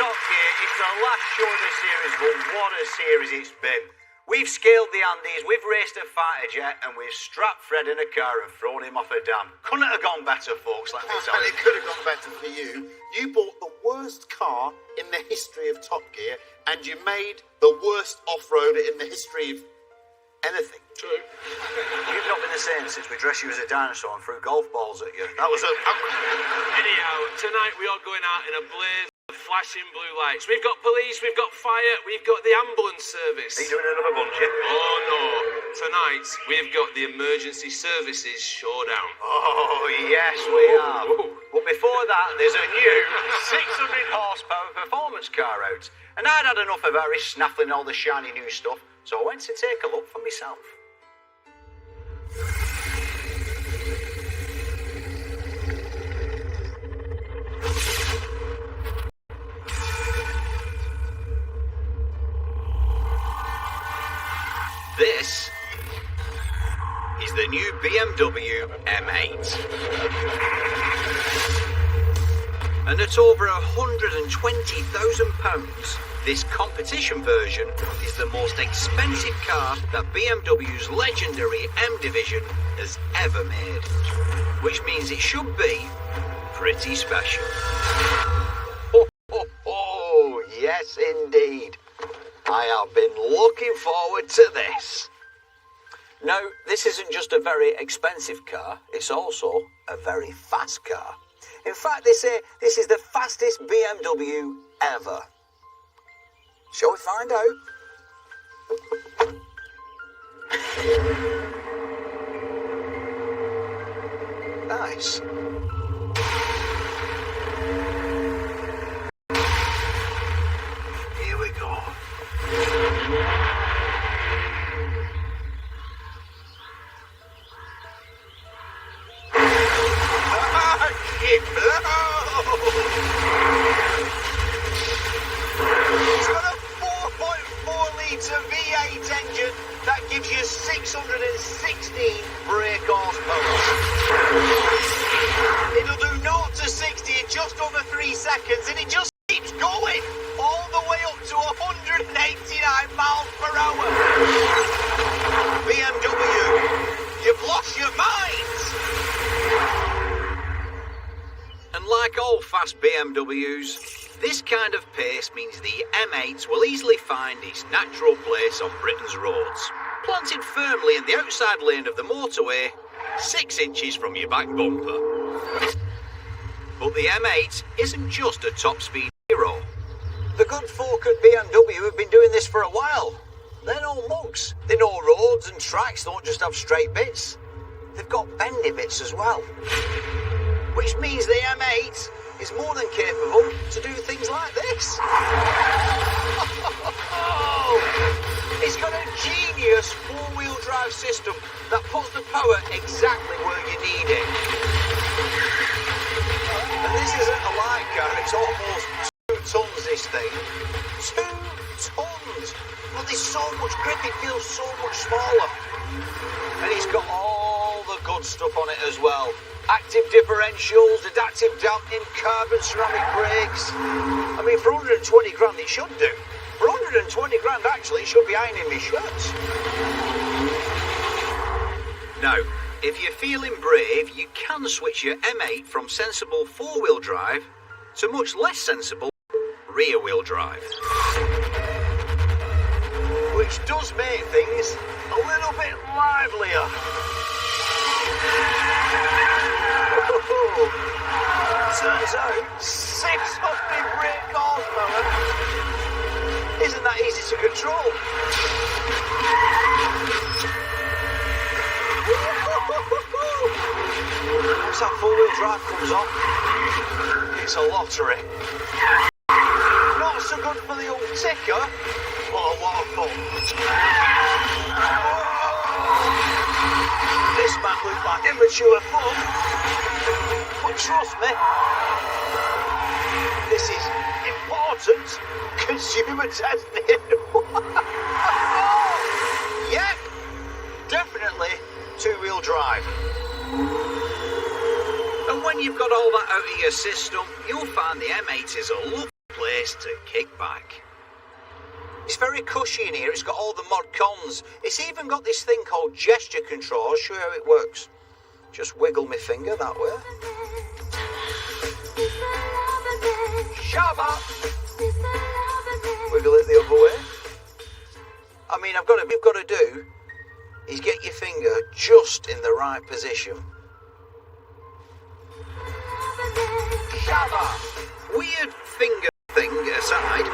Top Gear, it's the last show of the series, but what a series it's been. We've scaled the Andes, we've raced a fighter jet, and we've strapped Fred in a car and thrown him off a dam. Couldn't have gone better, folks, let me tell And you. it could have gone better for you. You bought the worst car in the history of Top Gear, and you made the worst off-roader in the history of anything. True. You've not been the same since we dressed you as a dinosaur and threw golf balls at you. That was a... Anyhow, tonight we are going out in a blaze of flashing blue lights. We've got police, we've got fire, we've got the ambulance service. Are you doing another bunch, yeah? Oh no, tonight we've got the emergency services showdown. Oh, yes, we have. But before that, there's a new 600 horsepower performance car out. And I'd had enough of Harry snaffling all the shiny new stuff, so I went to take a look for myself. This is the new BMW M8. And at over £120,000, this competition version is the most expensive car that BMW's legendary M division has ever made. Which means it should be pretty special. Oh, yes indeed. I have been looking forward to this. Now, this isn't just a very expensive car, it's also a very fast car. In fact, they say this is the fastest BMW ever. Shall we find out? Nice. Here we go. It's got a 4.4 litre V8 engine that gives you 616 brake horsepower. It'll do 0 to 60 in just over 3 seconds, and it just keeps going all the way up to 189 miles per hour. BMW, you've lost your minds. And like all fast BMWs, this kind of pace means the M8 will easily find its natural place on Britain's roads, planted firmly in the outside lane of the motorway, 6 inches from your back bumper. But the M8 isn't just a top speed hero. The good folk at BMW have been doing this for a while. They're no mugs. They know roads and tracks don't just have straight bits. They've got bendy bits as well. Which means the M8 is more than capable to do things like this. It's got a genius four-wheel drive system that puts the power exactly where you need it. And this isn't a light car, it's almost 2 tons, this thing. 2 tons! But there's so much grip, it feels so much smaller. And it's got all the good stuff on it as well. Active differentials, adaptive damping, carbon ceramic brakes. I mean, for 120 grand it should do. For 120 grand actually it should be ironing my shirts. Now, if you're feeling brave, you can switch your M8 from sensible 4-wheel drive to much less sensible rear-wheel drive. Which does make things a little bit livelier. Turns out 600 brake horsepower isn't that easy to control. Once that 4-wheel drive comes on, it's a lottery. Not so good for the old ticker, but a lot of fun. This might look like immature fun, but trust me, this is important consumer testing. Yep, definitely 2-wheel drive. And when you've got all that out of your system, you'll find the M8 is a lovely place to kick back. It's very cushy in here, it's got all the mod cons. It's even got this thing called gesture control. I'll show you how it works. Just wiggle my finger that way. Shabba! Wiggle it the other way. I mean, you've got to do is get your finger just in the right position. Shabba! Weird finger thing aside,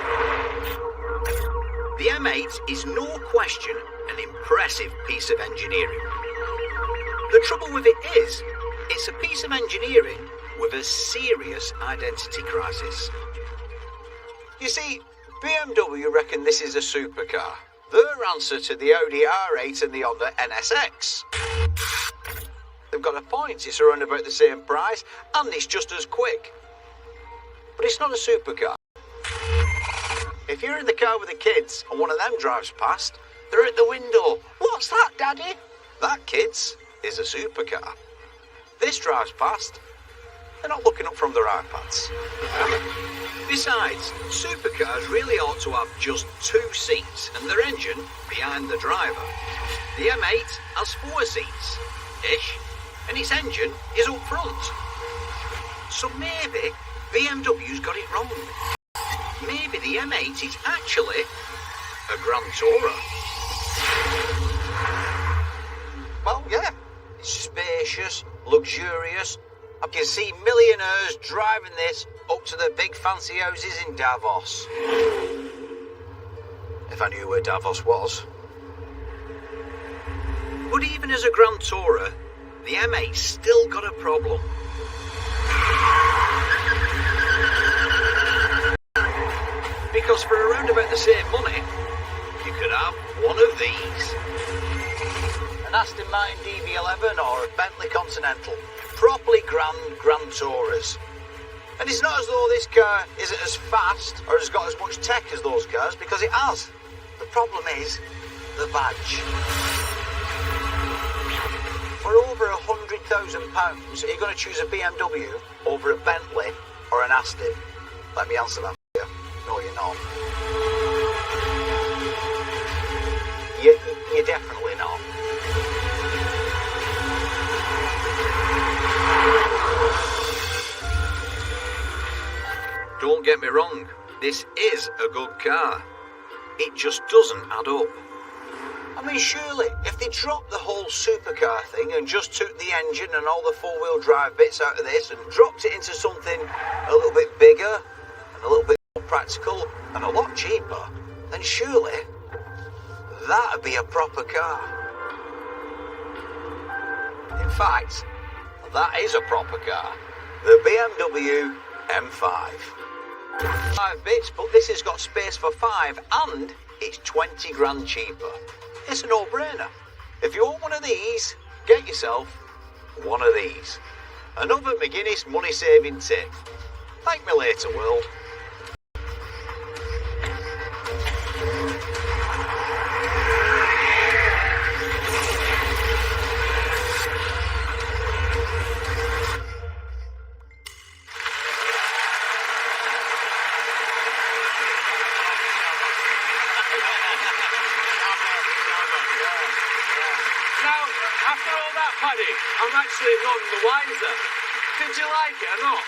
the M8 is no question an impressive piece of engineering. The trouble with it is, it's a piece of engineering with a serious identity crisis. You see, BMW reckon this is a supercar. Their answer to the Audi R8 and the Honda NSX. They've got a point, it's around about the same price, and it's just as quick. But it's not a supercar. If you're in the car with the kids and one of them drives past, they're at the window. What's that, Daddy? That, kids, is a supercar. This drives past. They're not looking up from their iPads. Besides, supercars really ought to have just 2 seats and their engine behind the driver. The M8 has 4 seats-ish, and its engine is up front. So maybe BMW's got it wrong. Maybe the M8 is actually a Grand Tourer. Well, yeah, it's spacious, luxurious. I can see millionaires driving this up to the big fancy houses in Davos. If I knew where Davos was. But even as a Grand Tourer, the M8's still got a problem. Because for around about the same money, you could have one of these. An Aston Martin DB11 or a Bentley Continental. Properly Grand Tourers. And it's not as though this car isn't as fast or has got as much tech as those cars, because it has. The problem is the badge. For over £100,000, are you going to choose a BMW over a Bentley or an Aston? Let me answer that for you. No, you're not. You're definitely not. Don't get me wrong, this is a good car. It just doesn't add up. I mean, surely, if they dropped the whole supercar thing and just took the engine and all the four-wheel drive bits out of this and dropped it into something a little bit bigger and a little bit more practical and a lot cheaper, then surely that'd be a proper car. In fact, that is a proper car. The BMW M5. 5 bits, but this has got space for 5 and it's 20 grand cheaper. It's a no-brainer. If you want one of these, get yourself one of these. Another McGuinness money-saving tip. Thank me later, world. After all that, Paddy, I'm actually none the wiser. Did you like it or not?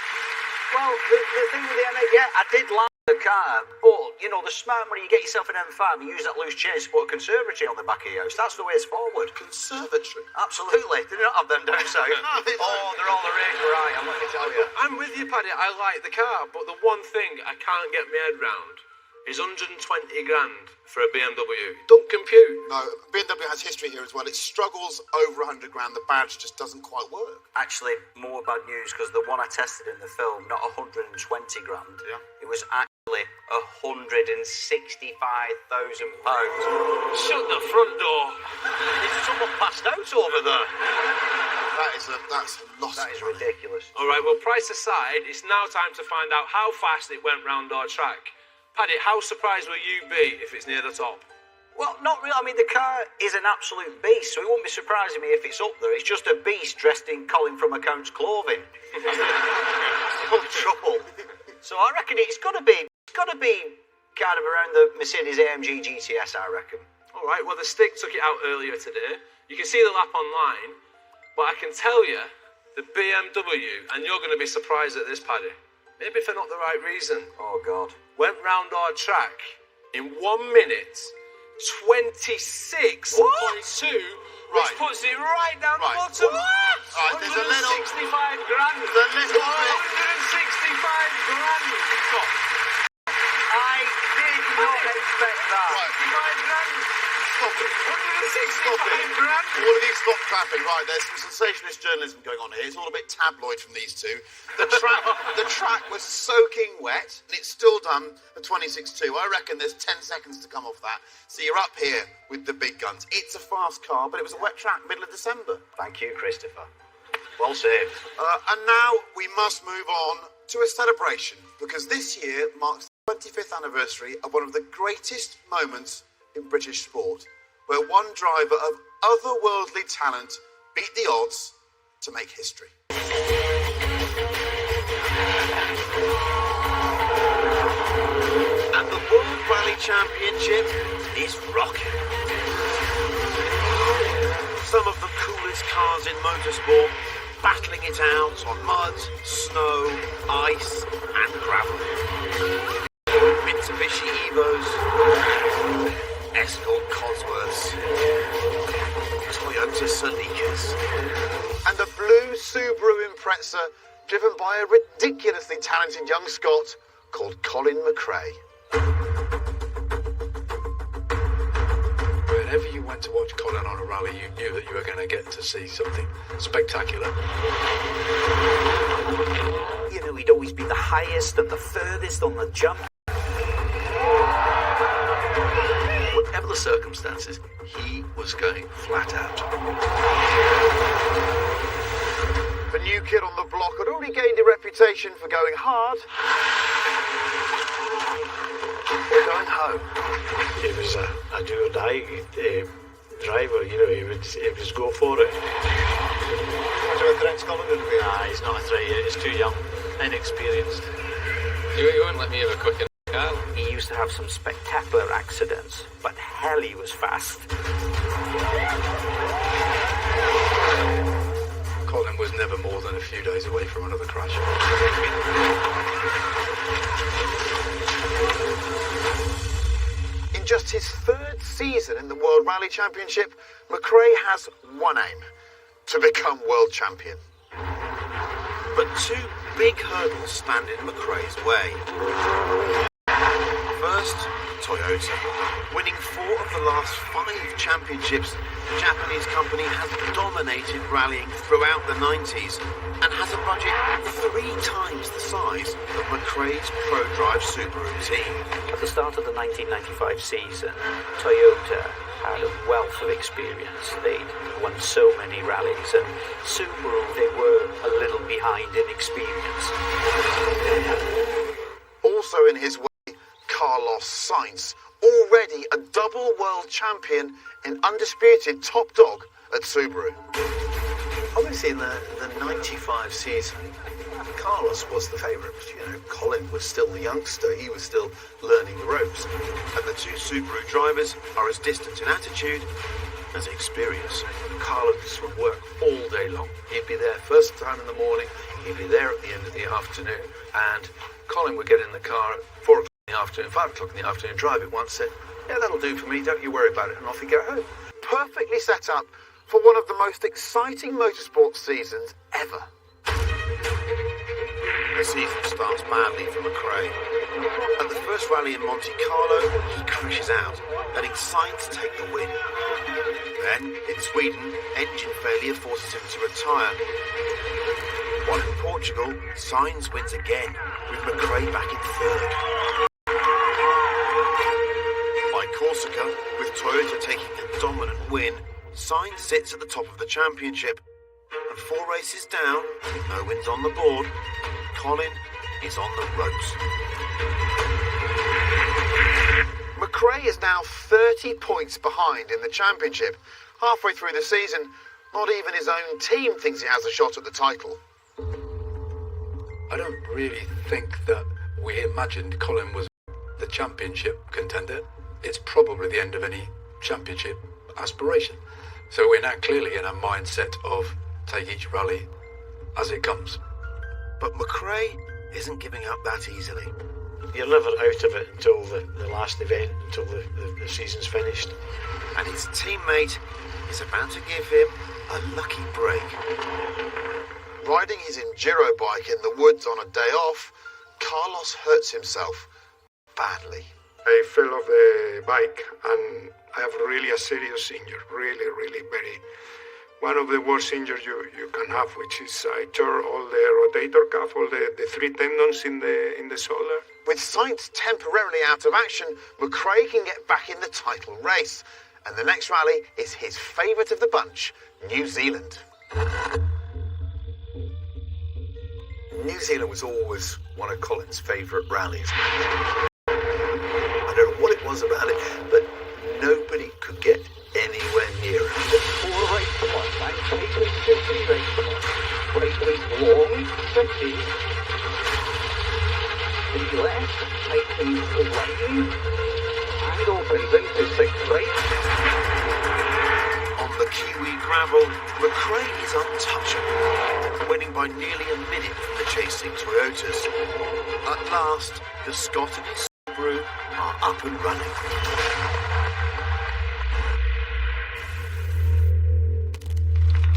Well, the thing with the M8, yeah, I did like the car, but, you know, the smart money, you get yourself an M5 and use that loose chain to put a conservatory on the back of your house. That's the way it's forward. Conservatory? Absolutely. They don't have them down south. Oh, they're all the rage, right, I'm let me tell you. I'm with you, Paddy, I like the car, but the one thing I can't get my head round is 120 grand for a BMW. Don't compute. No, BMW has history here as well. It struggles over 100 grand. The badge just doesn't quite work. Actually, more bad news, because the one I tested in the film, not 120 grand. Yeah. It was actually £165,000. Shut the front door. Someone passed out over there. That's a lot. That is ridiculous. All right, well, price aside, it's now time to find out how fast it went round our track. Paddy, how surprised will you be if it's near the top? Well, not really. I mean, the car is an absolute beast, so it won't be surprising me if it's up there. It's just a beast dressed in Colin from Account's clothing. No trouble. So I reckon it's got to be kind of around the Mercedes AMG GTS, I reckon. All right, well, the stick took it out earlier today. You can see the lap online, but I can tell you, the BMW, and you're going to be surprised at this, Paddy, maybe for not the right reason. Oh, God. Went round our track in 1 minute, 26.2, which puts it right down the bottom. What? Right, there's a little... 165 grand. There's a little bit... 165 grand. Stop. I did not expect that. Right. 65 grand. Stop it. 165 grand. All of you stop clapping. Right, there's some sensationalist journalism going on here. It's all a bit tabloid from these two. The track was soaking wet, and it's still done at 26.2. I reckon there's 10 seconds to come off that. So you're up here with the big guns. It's a fast car, but it was a wet track, middle of December. Thank you, Christopher. Well saved. And now we must move on to a celebration, because this year marks the 25th anniversary of one of the greatest moments in British sport, where one driver of otherworldly talent beat the odds to make history. And the World Rally Championship is rocking. Some of the coolest cars in motorsport battling it out on mud, snow, ice and gravel. Mitsubishi Evos, Escort Cosworths, Toyota Celica's, And a blue Subaru Impreza driven by a ridiculously talented young Scot called Colin McRae. Whenever you went to watch Colin on a rally, you knew that you were going to get to see something spectacular. You know, he'd always be the highest and the furthest on the jump. Whatever the circumstances, he was going flat out. The new kid on the block had already gained a reputation for going hard or going home. He was a do-or-die driver, you know, he would go for it. Was there a threat, Colin? Nah, he's not a threat yet, he's too young, inexperienced. You won't let me have a quick in the car? He used to have some spectacular accidents, but hell, he was fast. Colin was never more than a few days away from another crash. In just his third season in the World Rally Championship, McRae has one aim: to become world champion. But two big hurdles stand in McRae's way. First, Toyota. Winning 4 of the last 5 championships, the Japanese company has dominated rallying throughout the 90s and has a budget 3 times the size of McRae's ProDrive Subaru team. At the start of the 1995 season, Toyota had a wealth of experience. They'd won so many rallies, and Subaru, they were a little behind in experience. Also in his way, Carlos Sainz, already a double world champion and undisputed top dog at Subaru. Obviously, in the 95 season, Carlos was the favourite. You know, Colin was still the youngster. He was still learning the ropes. And the two Subaru drivers are as distant in attitude as experience. Carlos would work all day long. He'd be there first time in the morning, he'd be there at the end of the afternoon, and Colin would get in the car at 4 o'clock in the afternoon, 5 o'clock in the afternoon, drive it once, said, yeah, that'll do for me, don't you worry about it, and off he'd go home. Perfectly set up for one of the most exciting motorsport seasons ever. The season starts madly for McRae. At the first rally in Monte Carlo, he crashes out, letting Sainz take the win. Then, in Sweden, engine failure forces him to retire. While in Portugal, Sainz wins again, with McRae back in third. By Corsica, with Toyota taking the dominant win, Sainz sits at the top of the championship. And 4 races down, with no wins on the board, Colin is on the ropes. McRae is now 30 points behind in the championship. Halfway through the season, not even his own team thinks he has a shot at the title. I don't really think that we imagined Colin was the championship contender. It's probably the end of any championship aspiration. So we're now clearly in a mindset of take each rally as it comes. But McRae isn't giving up that easily. You're never out of it until the last event, until the season's finished. And his teammate is about to give him a lucky break. Riding his enduro bike in the woods on a day off, Carlos hurts himself badly. I fell off the bike and I have really a serious injury, really very. One of the worst injuries you can have, which is I tore all the rotator cuff, all the three tendons in the shoulder. With sights temporarily out of action, McRae can get back in the title race. And the next rally is his favourite of the bunch, New Zealand. New Zealand was always one of Colin's favourite rallies. I don't know what it was about it, but nobody could get anywhere near it. On the Kiwi gravel, McRae is untouchable, winning by nearly a minute from the chasing Toyotas. At last, the Scot and his Subaru are up and running.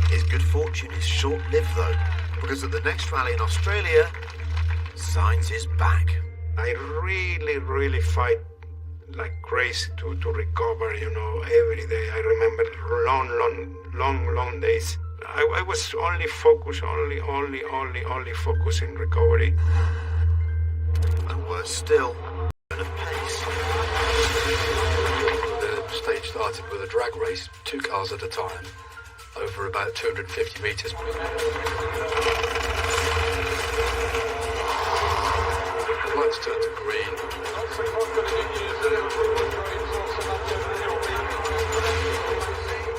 His good fortune is short-lived though, because at the next rally in Australia, Sainz is back. I really fight like crazy to recover, every day. I remember long days. I was only focused, only focused in recovery. And worse still, of pace. The stage started with a drag race, 2 cars at a time, over about 250 metres. The lights turned to green.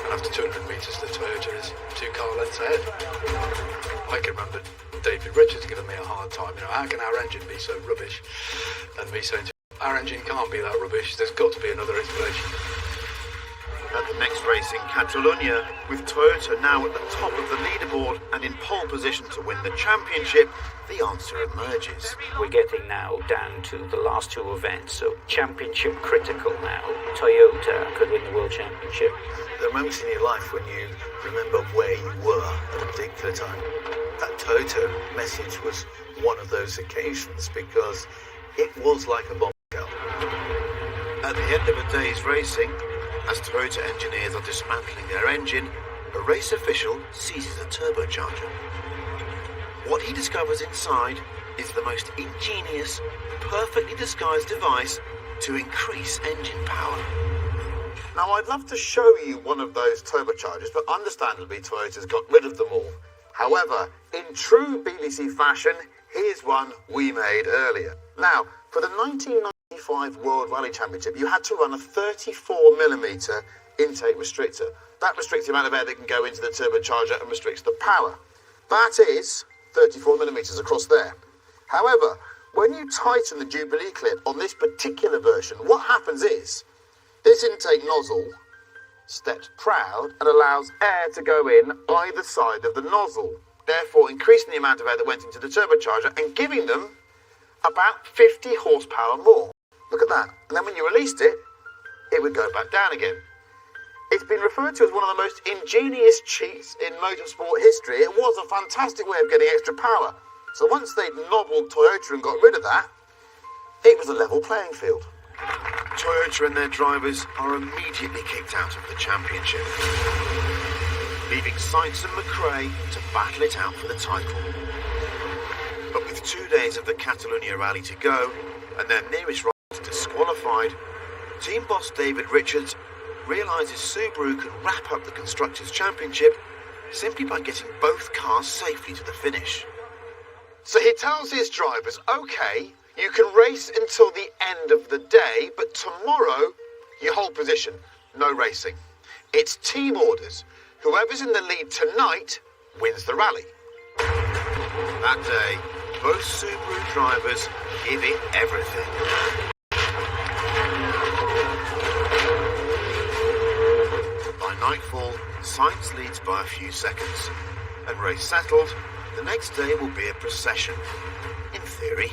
And after 200 metres, the Toyota is 2 car lengths ahead. I can remember David Richards giving me a hard time. How can our engine be so rubbish? And me saying, our engine can't be that rubbish. There's got to be another explanation. At the next race in Catalonia, with Toyota now at the top of the leaderboard and in pole position to win the championship, the answer emerges. We're getting now down to the last 2 events, so championship critical now. Toyota could win the World Championship. There are moments in your life when you remember where you were at a particular time. That Toyota message was one of those occasions because it was like a bombshell. At the end of a day's racing, as Toyota engineers are dismantling their engine, a race official seizes a turbocharger. What he discovers inside is the most ingenious, perfectly disguised device to increase engine power. Now, I'd love to show you one of those turbochargers, but understandably, Toyota's got rid of them all. However, in true BBC fashion, here's one we made earlier. Now, for the 1995 World Rally Championship, you had to run a 34mm intake restrictor. That restricts the amount of air that can go into the turbocharger and restricts the power. That is 34mm across there. However, when you tighten the Jubilee clip on this particular version, what happens is this intake nozzle steps proud and allows air to go in either side of the nozzle, therefore increasing the amount of air that went into the turbocharger and giving them about 50 horsepower more. Look at that. And then when you released it, it would go back down again. It's been referred to as one of the most ingenious cheats in motorsport history. It was a fantastic way of getting extra power. So once they'd nobbled Toyota and got rid of that, it was a level playing field. Toyota and their drivers are immediately kicked out of the championship, leaving Sainz and McRae to battle it out for the title. But with 2 days of the Catalonia rally to go, and their nearest rivals disqualified, team boss David Richards realises Subaru can wrap up the Constructors' Championship simply by getting both cars safely to the finish. So he tells his drivers, OK, you can race until the end of the day, but tomorrow you hold position. No racing. It's team orders. Whoever's in the lead tonight wins the rally. That day, Both Subaru drivers give it everything. By nightfall, Sainz leads by a few seconds. And race settled, the next day will be a procession. In theory.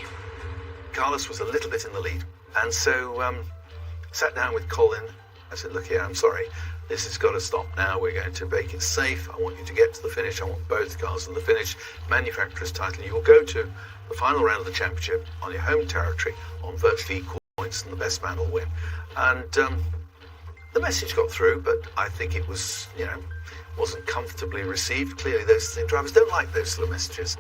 Carlos was a little bit in the lead, and so sat down with Colin. I said, look here, I'm sorry, this has got to stop now. We're going to make it safe. I want you to get to the finish. I want both cars in the finish. Manufacturer's title. You will go to the final round of the championship on your home territory on virtually equal points, and the best man will win. And the message got through, but I think it was, wasn't comfortably received. Clearly, those drivers don't like those sort of messages.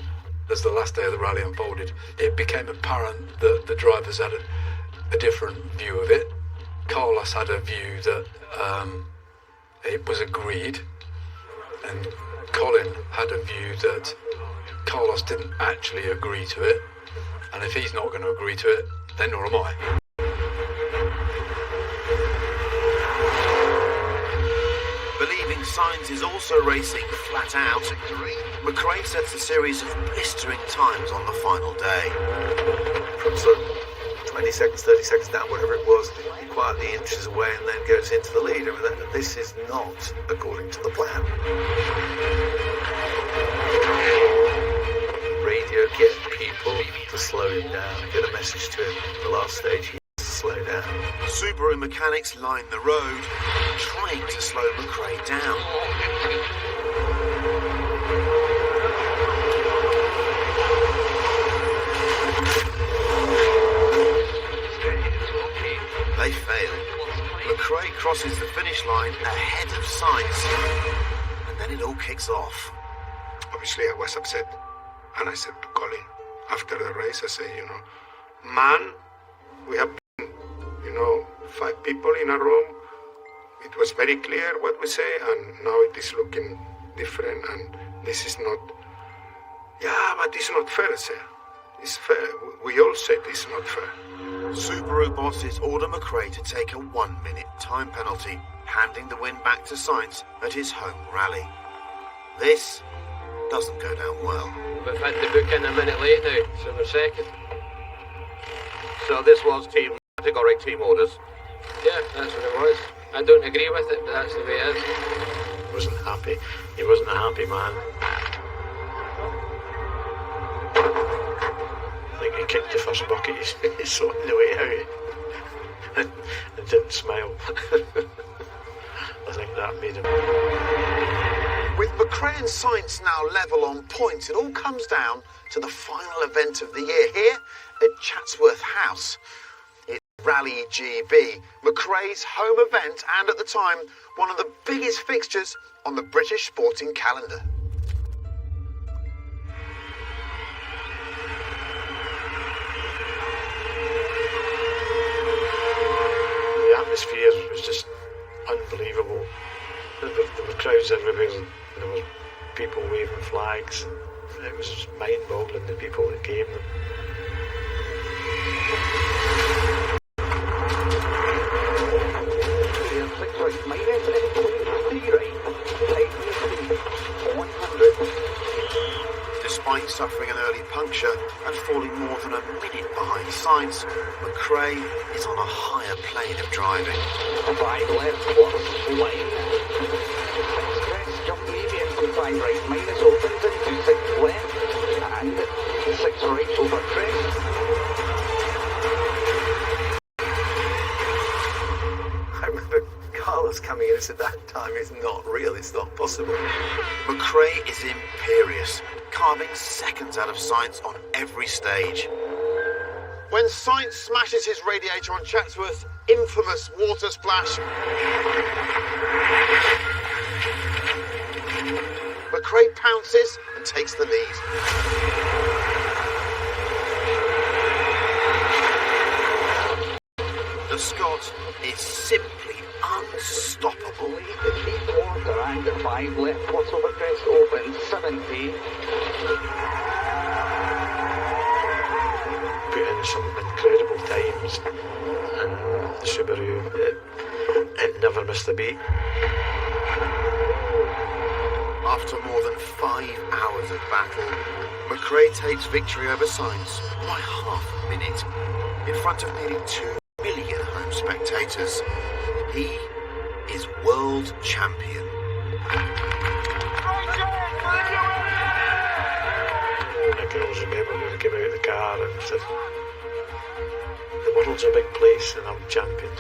As the last day of the rally unfolded, it became apparent that the drivers had a different view of it. Carlos had a view that it was agreed, and Colin had a view that Carlos didn't actually agree to it, and if he's not going to agree to it, then nor am I. Believing Sainz is also racing flat out, McRae sets a series of blistering times on the final day. From sort of 20 seconds, 30 seconds down, whatever it was, he quietly inches away and then goes into the lead. I mean, this is not according to the plan. Radio, get people to slow him down, get a message to him. The last stage, he has to slow down. Subaru mechanics line the road, trying to slow McRae down. They fail. McRae crosses the finish line ahead of Sainz, and then it all kicks off. Obviously, I was upset, and I said to Colin after the race, I said, man, we have been, 5 people in a room. It was very clear what we say, and now it is looking different, and this is not. Yeah, but it's not fair, sir. It's fair. We all said it's not fair. Subaru bosses order McRae to take a 1-minute time penalty, handing the win back to Sainz at his home rally. This doesn't go down well. We've had to book in a minute late now, so we're second. So this was categoric team orders. Yeah, that's what it was. I don't agree with it, but that's the way it is. He wasn't happy. He wasn't a happy man. I think he kicked the first bucket he saw on the way out and didn't smile. I think that made him. With McRae and Sainz now level on points, it all comes down to the final event of the year here at Chatsworth House. It's Rally GB, McRae's home event, and at the time, one of the biggest fixtures on the British sporting calendar. The atmosphere was just unbelievable. There were crowds everywhere, and there were people waving flags. It was mind-boggling, the people that came. Despite suffering an early puncture and falling more than a minute behind Sainz, McRae is on a higher plane of driving. 5 left, 1 wide. Express jump medium to 5 right, minus opens into 6 left, and 6 right over crest. I remember Carlos coming in and said that time is not real, it's not possible. McRae is imperious, carving seconds out of Sainz on every stage. When Sainz smashes his radiator on Chatsworth's infamous water splash, McRae pounces and takes the lead. The Scot is simply unstoppable. The deep water and 5 left, what's over crest open, 70. Put in some incredible times, and the Subaru, it never missed a beat. After more than 5 hours of battle, McRae takes victory over Sainz by half a minute in front of nearly 2 million home spectators. He is world champion. I can always remember when we came out of the car and said, the world's a big place and I'm champion.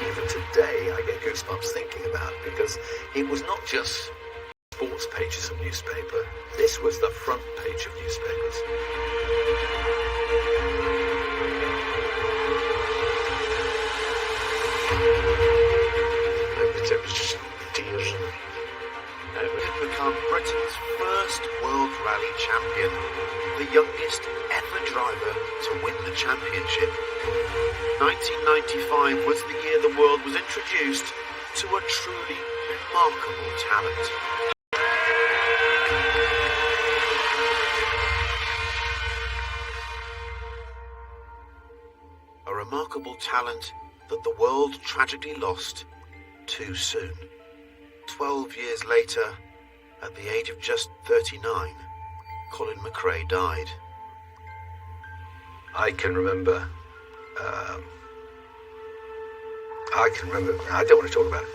Even today, I get goosebumps thinking about it because it was not just sports pages of newspaper. This was the front page of newspapers. It was just tears and He had become Britain's first World Rally champion, the youngest ever driver to win the championship. 1995 was the year the world was introduced to a truly remarkable talent. A remarkable talent that the world tragically lost too soon. 12 years later, at the age of just 39, Colin McRae died. I can remember. I don't want to talk about it.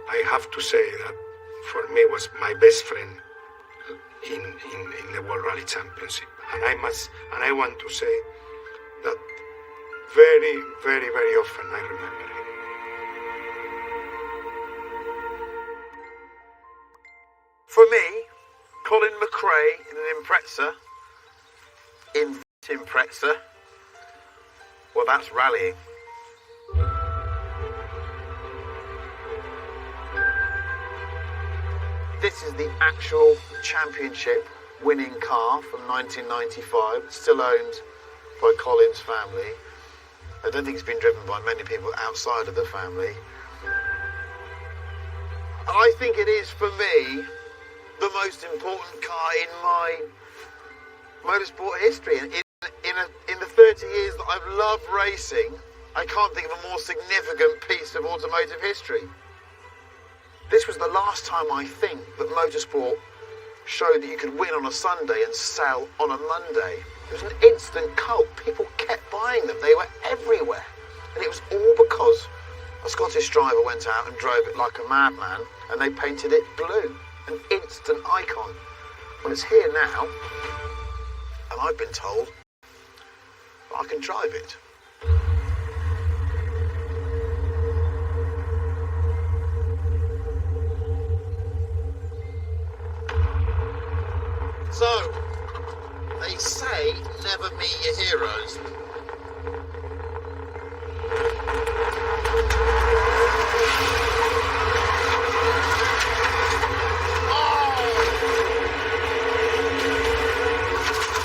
I have to say that for me was my best friend in the World Rally Championship, and I want to say that very, very, very often I remember it. For me, Colin McRae in an Impreza, well, that's rallying. This is the actual championship winning car from 1995. It's still owned by Colin's family. I don't think it's been driven by many people outside of the family. And I think it is, for me, the most important car in my motorsport history. And in the 30 years that I've loved racing, I can't think of a more significant piece of automotive history. This was the last time, I think, that motorsport showed that you could win on a Sunday and sell on a Monday. It was an instant cult. People kept buying them. They were everywhere. And it was all because a Scottish driver went out and drove it like a madman, and they painted it blue. An instant icon. Well, it's here now, and I've been told I can drive it. So, they say never meet your heroes.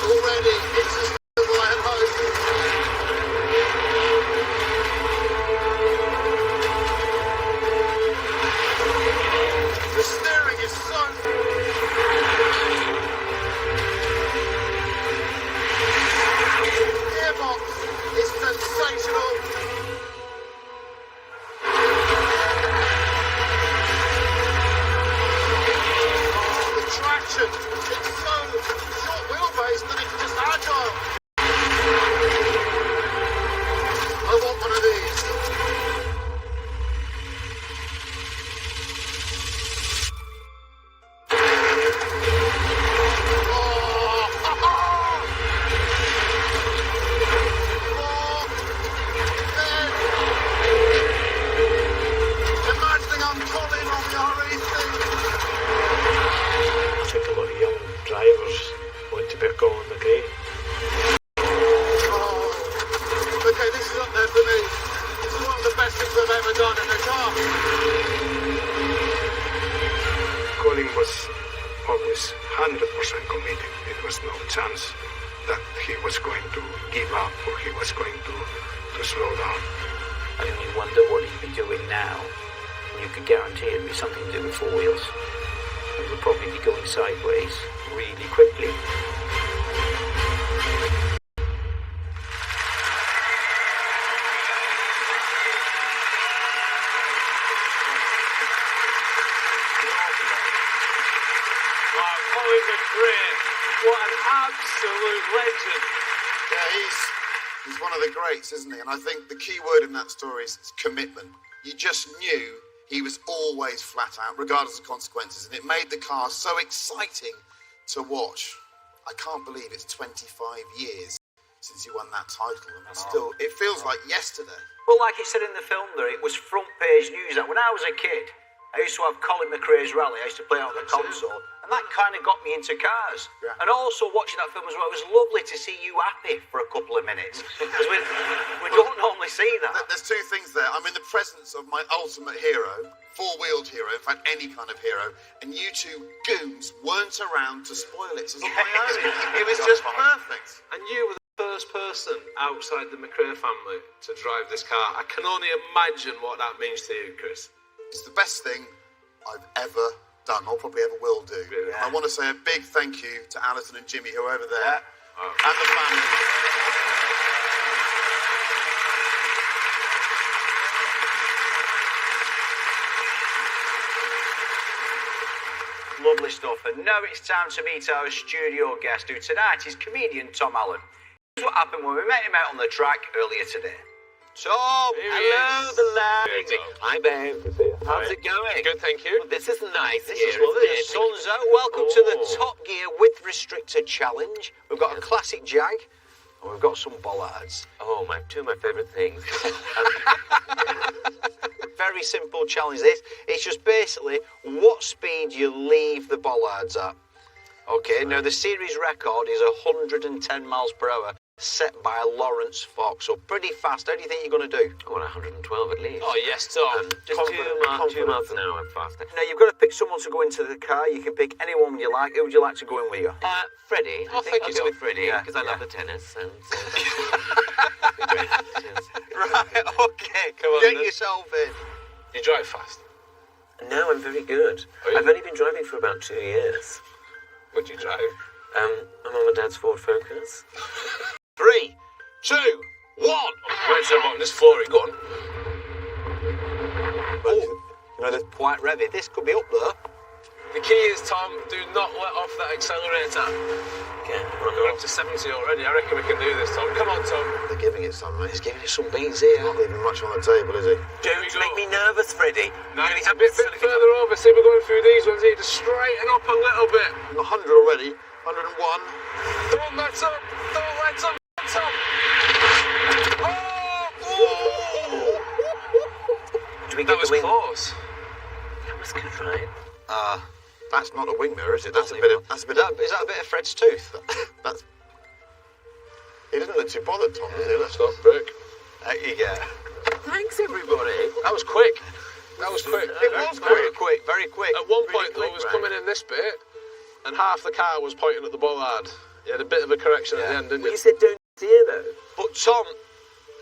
Already, it's as good as I had hoped. The steering is so... Gearbox is sensational. Oh, the traction, it's so short wheelbase that it's just agile. I want one of these. Imagining I'm Colin on the RAC. I think a lot of young drivers want to be a Colin McRae. Oh, okay, this is up there for me. This is one of the best things I've ever done in a car. Colin was always 100% committed. There was no chance that he was going to give up or he was going to slow down. I mean, you wonder what he'd be doing now. You could guarantee it'd be something to do with four wheels. we would probably be going sideways really quickly. Colin McRae, what an absolute legend. Yeah, he's one of the greats, isn't he? And I think the key word in that story is commitment. You just knew he was always flat out, regardless of consequences, and it made the car so exciting to watch. I can't believe it's 25 years since he won that title, and still, it feels like yesterday. Well, like it said in the film there, it was front page news. That when I was a kid, I used to have Colin McRae's Rally. I used to play it on the console, and that kind of got me into cars. Yeah. And also watching that film as well, it was lovely to see you happy for a couple of minutes, because we don't normally see that. There's two things there. I'm in the presence of my ultimate hero, four-wheeled hero, in fact, any kind of hero, and you two goons weren't around to spoil it. So it's on my own. It was just perfect. And you were the first person outside the McRae family to drive this car. I can only imagine what that means to you, Chris. It's the best thing I've ever done, or probably ever will do. Yeah. And I want to say a big thank you to Alison and Jimmy, who are over there, and the family. Lovely stuff. And now it's time to meet our studio guest, who tonight is comedian Tom Allen. Here's what happened when we met him out on the track earlier today. Tom, Hello, the lad. Hi, babe. How's it going? Good, thank you. Well, this is nice. This is lovely. The sun's out. Welcome to the Top Gear with Restrictor Challenge. We've got a classic Jag, and we've got some bollards. Oh, two of my favourite things. Very simple challenge this. It's just basically what speed you leave the bollards at. Okay, now the series record is 110 miles per hour, set by Lawrence Fox, so pretty fast. How do you think you're going to do? I want 112 at least. Oh, yes, Tom. Just two miles an hour faster. Now, you've got to pick someone to go into the car. You can pick anyone you like. Who would you like to go in with you? Freddie. Oh, thank I'll you, go Tom. with Freddie, because I love the tennis. And Right, okay. Come on, Get then. yourself in. You drive fast. No, I'm very good. Are you? I've only been driving for about 2 years. What do you drive? My mum and dad's Ford Focus. 3, 2, 1. Right, so on this floor, go on. Oh, you know, they're quite revvy. This could be up there. The key is, Tom, do not let off that accelerator. Okay. We're up to 70 already. I reckon we can do this, Tom. Come on, Tom. They're giving it some, mate. He's giving you some beans here. Not leaving much on the table, is he? Don't we go. make me nervous, Freddie. No, it's a bit further over. See, we're going through these ones here. Just straighten up a little bit. 100 already. 101. Don't let up. Don't let up. Tom. Do we That get was the wing? close. That was good, right? That's not a wing mirror, is it? That's a bit of. Is that a bit of Fred's tooth? That's. He doesn't look too bothered, Tom, does he? Let's Stop, Brick. There you go. Thanks, everybody. That was quick. That was quick. It was Very quick. quick, very quick. At one Really point, though, quick, I was right? coming in this bit, and half the car was pointing at the bollard. You had a bit of a correction at the end, didn't Well, you? you said don't steer, though. But Tom,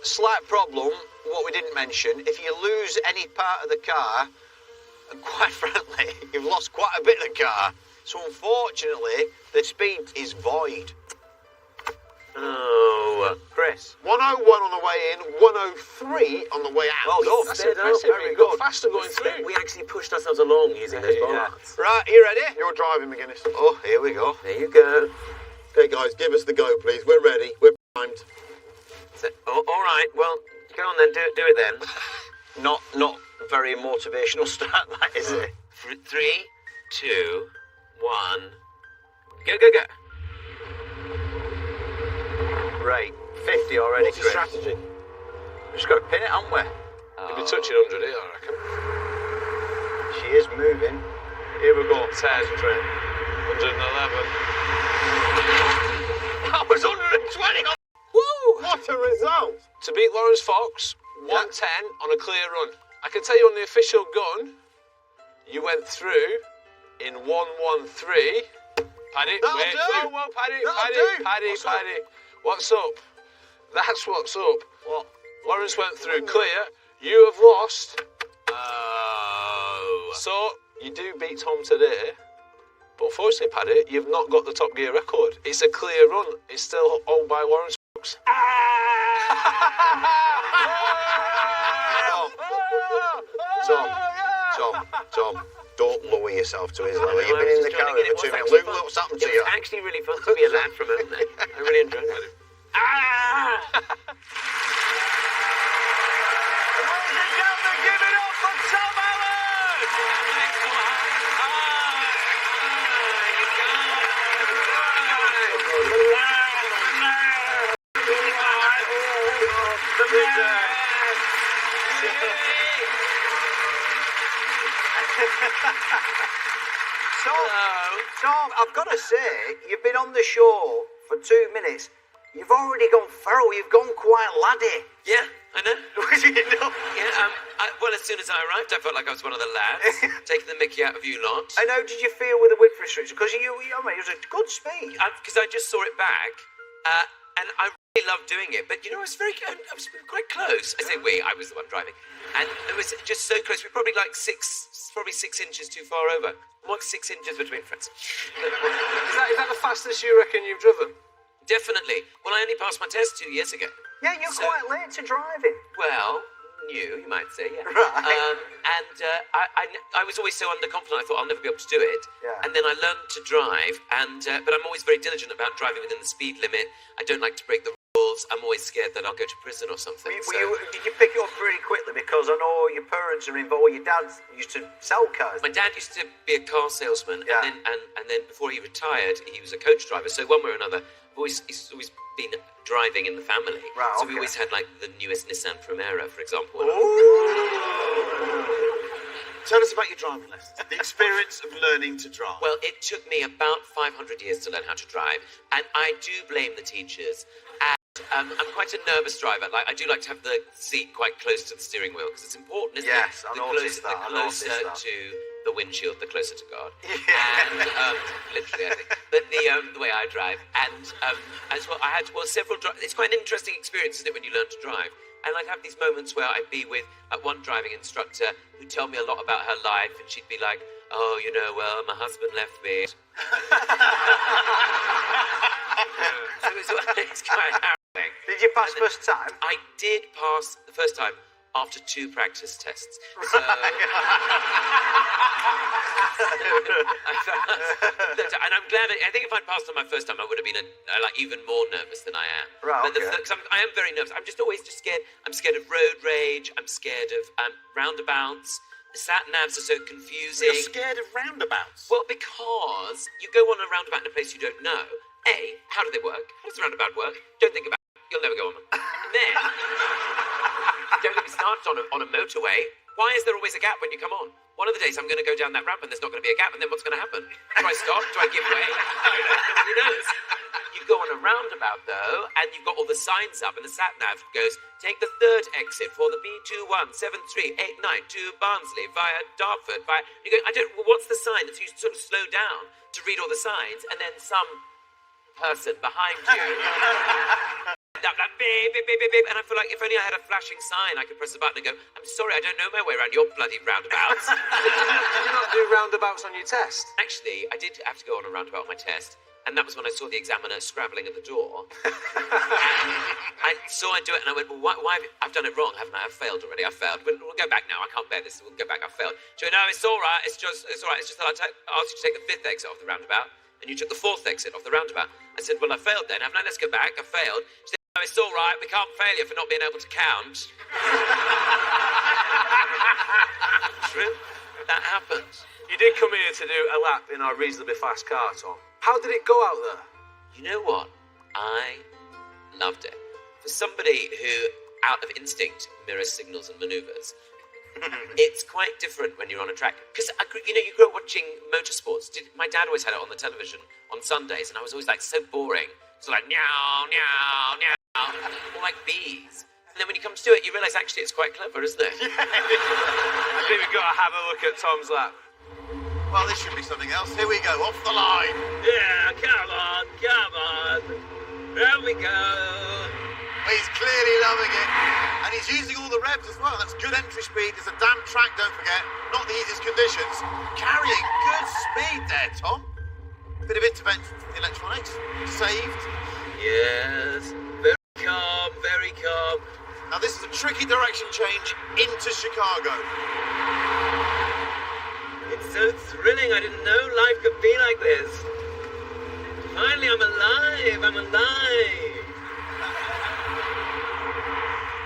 slight problem, what we didn't mention, if you lose any part of the car, and quite frankly, you've lost quite a bit of the car. So unfortunately, the speed is void. Oh. Chris. 101 on the way in, 103 on the way out. Well done. That's Stead up, impressive. very You got good. faster going through. We actually pushed ourselves along using those bollards. Right, you ready? You're driving, McGuinness. Oh, here we go. There you go. Okay, guys, give us the go, please. We're ready. We're primed. All right. Well, go on then. Do it then. Not very motivational start, that is it? 3, 2, 1. Go. Right, 50 already, What's your Chris. strategy? Just got to pin it, haven't we? You'll be touching 100 here, I reckon. She is moving. Here we go. 10, 111. That was 120. Woo! What a result! To beat Lawrence Fox, 110 on a clear run. I can tell you on the official gun, you went through in 113. Paddy, That'll wait, do. whoa, Paddy, That'll do. Paddy. What's up? What's up? That's what's up. What? Lawrence went through clear. You have lost. Oh. So, you do beat Tom today, But unfortunately, Paddy, you've not got the Top Gear record. It's a clear run. It's still owned by Warren Stokes. Tom, don't lower yourself to his level. You've been in the car for 2 minutes. Luke, what's happened to It you? was actually really fun to be a lad from home there. I really enjoyed it. Give it up for Tom Allen! Tom, I've got to say, you've been on the show for 2 minutes. You've already gone feral. You've gone quite laddie. Yeah, I know. You know? Yeah, well, as soon as I arrived, I felt like I was one of the lads, taking the mickey out of you lot. And how did you feel with the width restriction? Because it was a good speed. Because I just saw it back, and I really loved doing it. But, I was quite close. I say we, I was the one driving. And it was just so close. We were probably like 6 inches too far over. More like 6 inches between friends. Is that the fastest you reckon you've driven? Definitely. Well, I only passed my test 2 years ago. Yeah, you're quite late to driving. Well, new, you might say, yeah. Right. I was always so underconfident, I thought I'll never be able to do it. Yeah. And then I learned to drive, but I'm always very diligent about driving within the speed limit. I don't like to break the rules. I'm always scared that I'll go to prison or something. Did you pick it up pretty quickly? Because I know your parents are involved. Your dad used to sell cars. My dad used to be a car salesman, Yeah. and then before he retired, he was a coach driver. So one way or another, he's always been driving in the family. Right, so okay. we always had like the newest Nissan Primera, for example. Tell us about your driving lessons. The experience of learning to drive. Well, it took me about 500 years to learn how to drive, and I do blame the teachers. And I'm quite a nervous driver. Like, I do like to have the seat quite close to the steering wheel because it's important, isn't Yes, it? I noticed that. The closer to the windshield, the closer to God. Yeah. And literally, I think. But the way I drive, and as well, I had several. It's quite an interesting experience, isn't it, when you learn to drive? And I'd have these moments where I'd be with one driving instructor who'd tell me a lot about her life, and she'd be like, "Oh, well, my husband left me." So it's quite harrowing. Did you pass first time? I did pass the first time after 2 practice tests. So and I'm glad. I think if I'd passed on my first time, I would have been even more nervous than I am. Right. But I am very nervous. I'm just always scared. I'm scared of road rage. I'm scared of roundabouts. The sat navs are so confusing. You're scared of roundabouts? Well, because you go on a roundabout in a place you don't know. A, how do they work? How does the roundabout work? Don't think about it. You'll never go on them. And then, don't get me started on a motorway. Why is there always a gap when you come on? One of the days I'm going to go down that ramp and there's not going to be a gap, and then what's going to happen? Do I stop? Do I give way? Nobody knows. You go on a roundabout, though, and you've got all the signs up, and the sat-nav goes, take the 3rd exit for the B217389 to Barnsley via Dartford. You go, what's the sign? So you sort of slow down to read all the signs, and then some person behind you like beep, beep, beep, beep, beep. And I feel like if only I had a flashing sign, I could press the button and go, I'm sorry, I don't know my way around your bloody roundabouts. Did you not do roundabouts on your test? Actually, I did have to go on a roundabout on my test, and that was when I saw the examiner scrabbling at the door. And so I do it, and I went, well, why I've done it wrong, haven't I? I've failed already. I've failed. We'll go back now. I can't bear this. We'll go back. I've failed. She went, no, it's all right. It's all right. It's just that I asked you to take the 5th exit off the roundabout, and you took the 4th exit off the roundabout. I said, well, I failed then, haven't I? Let's go back. I failed. She said, no, it's all right. We can't fail you for not being able to count. True. That happens. You did come here to do a lap in our reasonably fast car, Tom. How did it go out there? You know what? I loved it. For somebody who, out of instinct, mirrors signals and manoeuvres, it's quite different when you're on a track. Because, you grew up watching motorsports. My dad always had it on the television on Sundays, and I was always like, so boring. So like, meow, meow, meow, all like bees. And then when you come to do it, you realise actually it's quite clever, isn't it? I think we've got to have a look at Tom's lap. Well, this should be something else. Here we go, off the line. Yeah, come on. There we go. He's clearly loving it. And he's using all the revs as well. That's good entry speed. It's a damp track, don't forget. Not the easiest conditions. Carrying good speed there, Tom. Bit of intervention from the electronics. Saved. Yes. Very calm, very calm. Now this is a tricky direction change into Chicago. It's so thrilling. I didn't know life could be like this. Finally, I'm alive. I'm alive.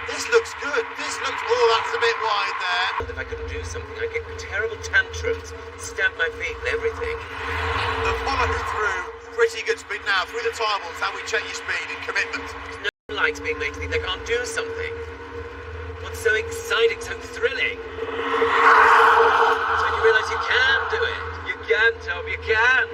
This looks good. This looks... Oh, that's a bit wide there. If I couldn't do something, I'd get terrible tantrums, stamp my feet and everything. The follow through. Pretty good speed now. Through the tables, how we check your speed and commitment. No one likes being made to think they can't do something. What's so exciting, so thrilling? So you realise you can do it. You can, Tom, you can.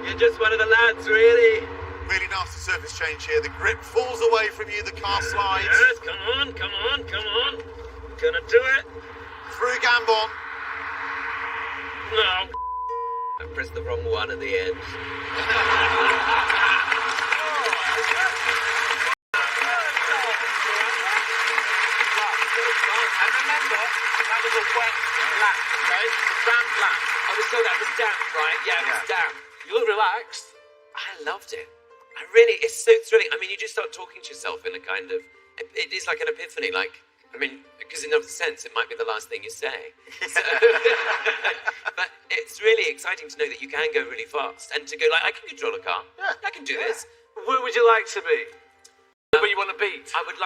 You're just one of the lads, really. Really nasty surface change here. The grip falls away from you. The car slides. Yes, come on, come on, come on. Gonna do it. Through Gambon. No. I pressed the wrong one at the end. And remember, that was a wet lap, okay? A damp lap. That was damp, right? Yeah, it was damp. You look relaxed. I loved it. It's so thrilling. I mean, you just start talking to yourself in a kind of, it is like an epiphany, because in another sense, it might be the last thing you say. So, but it's really exciting to know that you can go really fast and to go I can control a car. Yeah. I can do this. Where would you like to be? Where you want to beat? I would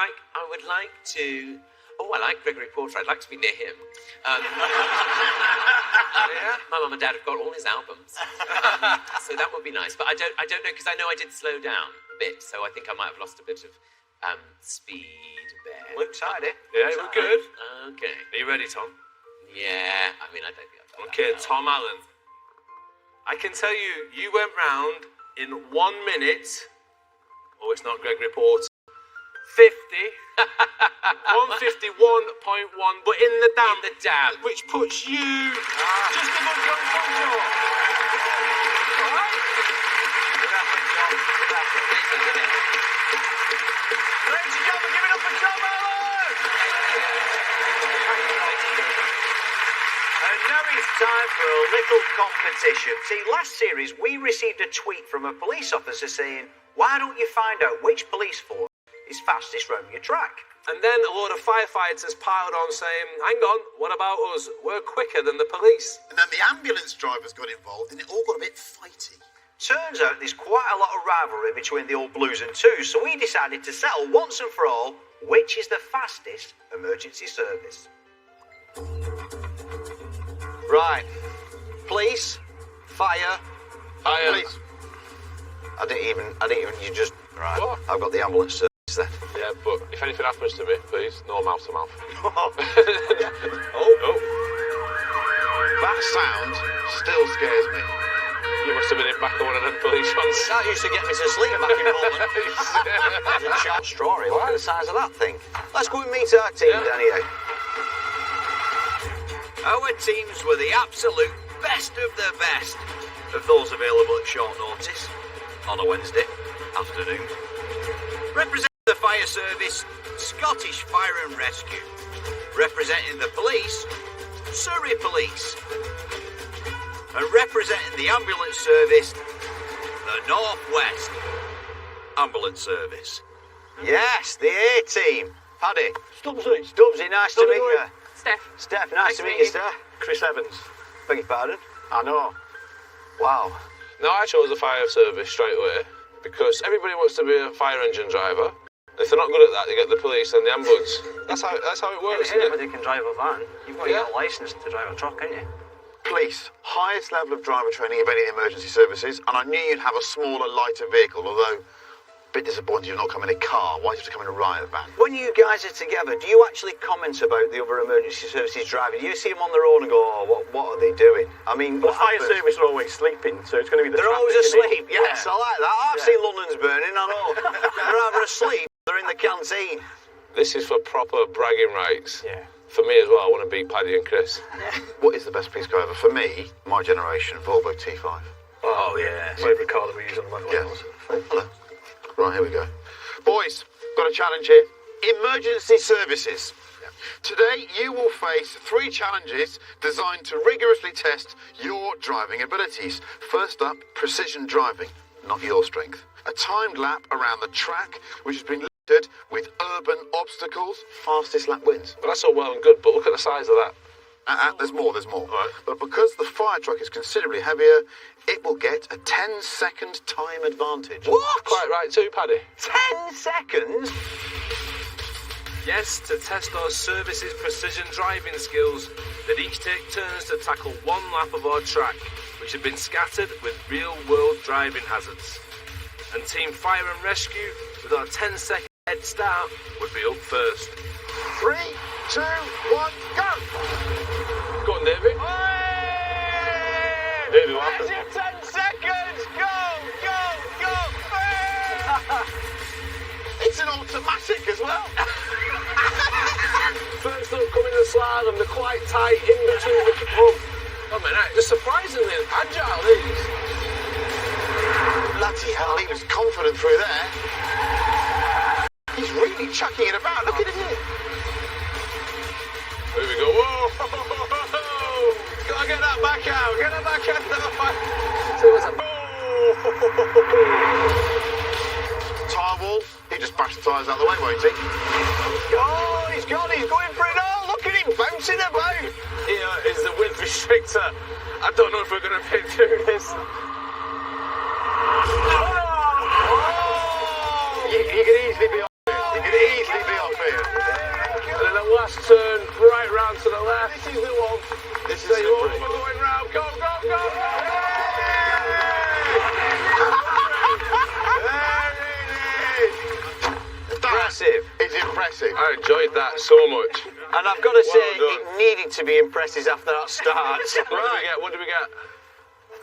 like to. Oh, I like Gregory Porter. I'd like to be near him. Yeah? My mum and dad have got all his albums, so that would be nice. But I don't know because I know I did slow down a bit, so I think I might have lost a bit of speed there. Looks tight, eh? Yeah, we're good. Okay. Are you ready, Tom? Yeah. I mean, I don't think I've done Okay, that Tom Allen. I can tell you went round in 1 minute. Oh, it's not Gregory Porter. 50. 151.1, but in the damp. In the damp. Which puts you just above John Conjo. Ladies and gentlemen, give it up for Tom Allen! And now it's time for a little competition. See, last series we received a tweet from a police officer saying, why don't you find out which police force is fastest round your track? And then a load of firefighters piled on saying, hang on, what about us? We're quicker than the police. And then the ambulance drivers got involved and it all got a bit fighty. Turns out there's quite a lot of rivalry between the old Blues and Twos, so we decided to settle once and for all which is the fastest emergency service. Right. Police, fire, Please. I didn't even, you just, right. What? I've got the ambulance service then. Yeah, but if anything happens to me, please, no mouth to mouth. Oh. That sound still scares me. You must have been in back of one of them police ones. That used to get me to sleep back in Bolton. There's a sharp straw here. Look at the size of that thing. Let's go and meet our team, Danny. Our teams were the absolute best of the best of those available at short notice on a Wednesday afternoon. Representing the fire service, Scottish Fire and Rescue. Representing the police, Surrey Police. And representing the ambulance service, the North West Ambulance Service. Yes, the A team. Paddy. Stubbsy, Nice to meet you. Steph, Nice to meet you, sir. Chris Evans. Beg your pardon. I know. Wow. No, I chose the fire service straight away because everybody wants to be a fire engine driver. If they're not good at that, they get the police and the ambulance. That's how it works, isn't it? Anybody can drive a van. You've got to get a licence to drive a truck, haven't you? Police, highest level of driver training of any of the emergency services, and I knew you'd have a smaller, lighter vehicle, although a bit disappointed you've not come in a car. Why did you have to come in a riot van? When you guys are together, do you actually comment about the other emergency services driving? Do you see them on their own and go, oh, what are they doing? I mean, The fire service are always sleeping, so it's going to be the They're always traffic, isn't it? asleep. Yes, I like that. I've seen London's burning, I know. They're either asleep, they're in the canteen. This is for proper bragging rights. Yeah. For me as well, I want to beat Paddy and Chris. What is the best police car ever? For me, my generation, Volvo T5. Oh, yeah. Favourite car that we use on the motorway. Yes. Hello. Right, here we go. Boys, got a challenge here. Emergency services. Today, you will face 3 challenges designed to rigorously test your driving abilities. First up, precision driving, not your strength. A timed lap around the track, which has been littered with urban obstacles. Fastest lap wins. But that's all well and good, but look at the size of that. There's more. Right. But because the fire truck is considerably heavier, it will get a 10-second time advantage. What? Quite right too, Paddy. 10 seconds? Yes, to test our service's precision driving skills, that each take turns to tackle 1 lap of our track, which had been scattered with real-world driving hazards. And Team Fire and Rescue, with our 10-second head start, would be up first. 3, 2, 1, go! Go on, Davey. Davey, what happened? 10 seconds! Go! It's an automatic as well. First up, coming the slalom, they're quite tight in between the... Oh man, they're surprisingly agile, these. Bloody hell, he was confident through there. He's really chucking it about. Look at him. Here we go. Whoa! Gotta get that back out. Get that back out. So it's a... Tyre wall. He just bashed the tyres out of the way, won't he? Oh, he's gone. He's going for it all. Look at him bouncing about. Here is the width restrictor. I don't know if we're going to fit through this. You could easily be off here. You could easily be off here. And then the last turn, right round to the left. This is the one. This is Say, the oh, one. we're going round. Go, go, go! Impressive. It's impressive. I enjoyed that so much. And I've got to say, done. it needed to be impressive after that start. What did we get?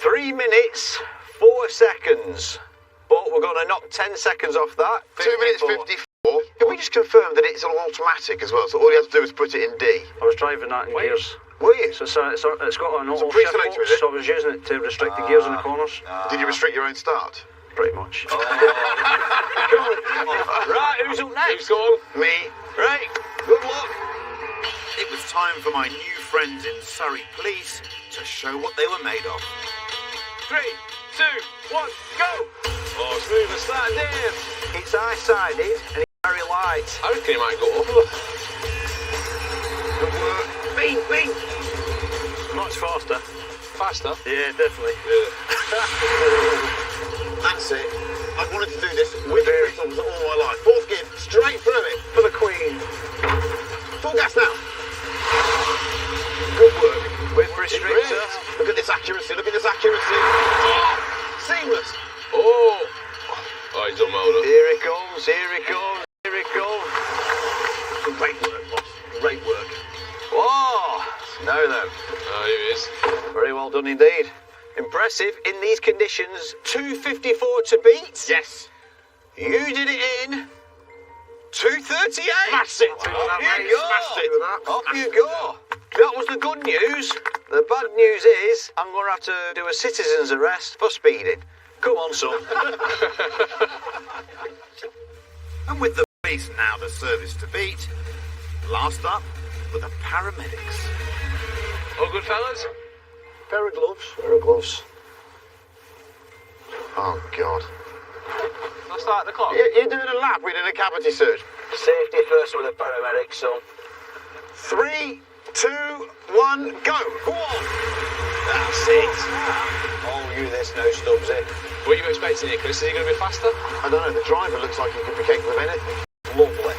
3 minutes, 4 seconds. But we're going to knock 10 seconds off that. 2 minutes 54. Can we just confirm that it's an automatic as well? So all you have to do is put it in D. I was driving that in gears. Were you? So it's got an auto shift pre-selector, box, is it? so I was using it to restrict the gears in the corners. Did you restrict your own start? Pretty much. Right, who's up next? Who's going? Me. Right, good luck. It was time for my new friends in Surrey Police to show what they were made of. 3, 2, 1, go! Oh, smooth and start, Dave. It's eye-sided and it's very light. I reckon he might go over. Good work. Bean. Much faster. Faster? Yeah, definitely. That's it. I've wanted to do this with crystals all my life. 4th gear, straight through it. For the Queen. Full gas now. Good work. With restrictor. Look at this accuracy. Oh, seamless. Oh, he's done well done. Here it comes. Great work, boss. Great work. Whoa! Now then. Oh, here he is. Very well done indeed. Impressive. In these conditions, 2:54 to beat. Yes. You did it in 2:38. Smashed it. Off you go. Smashed it. Off you go. That was the good news. The bad news is I'm going to have to do a citizen's arrest for speeding. Come on, son. And with the police now the service to beat, last up were the paramedics. All good, fellas? Pair of gloves. Oh, God. Let's start the clock. You're doing a lap. We're doing a cavity search. Safety first with the paramedics, son. 3, 2, 1, go. Go on. That's it. Oh, you this now, Stubbsy. What are you expecting here, Chris? Is he going to be faster? I don't know. The driver looks like he could be capable of anything. Lovely.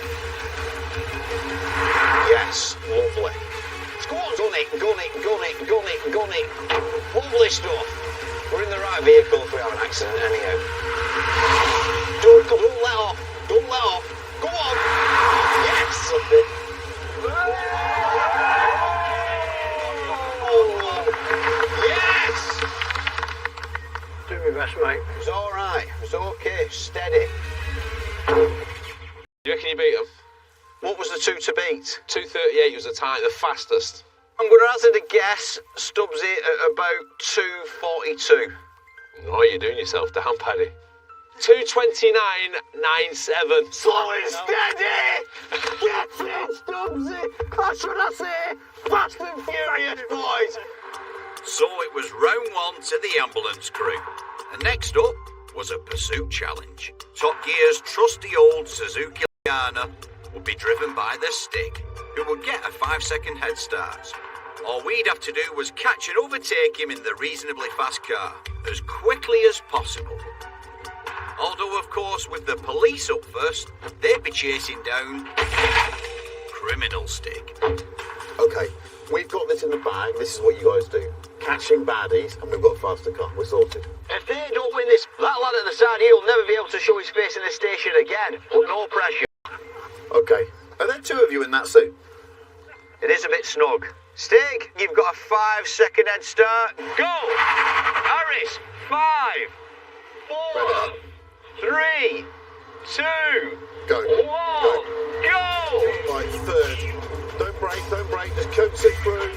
Yes, lovely. Go on, gun it. Lovely stuff. We're in the right vehicle if we have an accident anyhow. Don't let off. Go on. Yes. Yes. Do my best, mate. It was all right. It was okay. Steady. You reckon you beat him? What was the 2 to beat? 2:38 was the fastest. I'm going to hazard a guess. Stubbsy at about 2:42. Oh, you're doing yourself down, Paddy. 2:29.97. Slow and steady! Get it, Stubbsy! That's what I say! Fast and furious, boys! So it was round one to the ambulance crew. And next up was a pursuit challenge. Top Gear's trusty old Suzuki Liana would be driven by the Stig, who would get a 5-second head start. All we'd have to do was catch and overtake him in the reasonably fast car, as quickly as possible. Although, of course, with the police up first, they'd be chasing down criminal Stig. Okay, we've got this in the bag. This is what you guys do. Catching baddies, and we've got a faster car. We're sorted. If they don't win this, that lad at the side here will never be able to show his face in the station again. But no pressure. Okay. Are there two of you in that suit? It is a bit snug. Stig, you've got a 5-second head start. Go! Harris, 5, 4, 3, 2, Go. 1, go! Right, third. Don't break, just coax it through.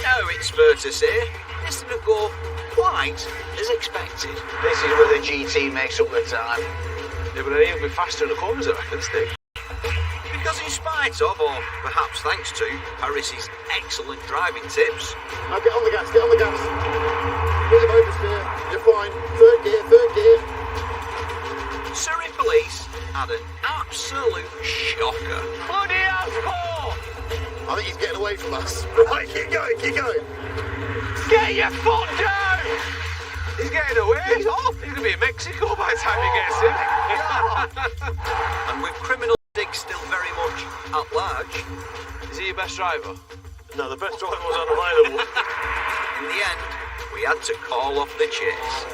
Now it's fair to say, this didn't go quite as expected. This is where the GT makes up the time. Yeah, but he'll be faster in the corners, I reckon, Stig. Because in spite of, or perhaps thanks to, Harris's excellent driving tips, Now get on the gas, Bit of oversteer. You're fine. Third gear. Surrey Police had an absolute shocker. Bloody hell, I think he's getting away from us. Right, keep going. get your foot down! He's getting away. He's off. He's going to be in Mexico by the time he gets in. And with criminal Stig still very much at large, Is he your best driver? No, the best driver was unavailable. in the end, we had to call off the chase.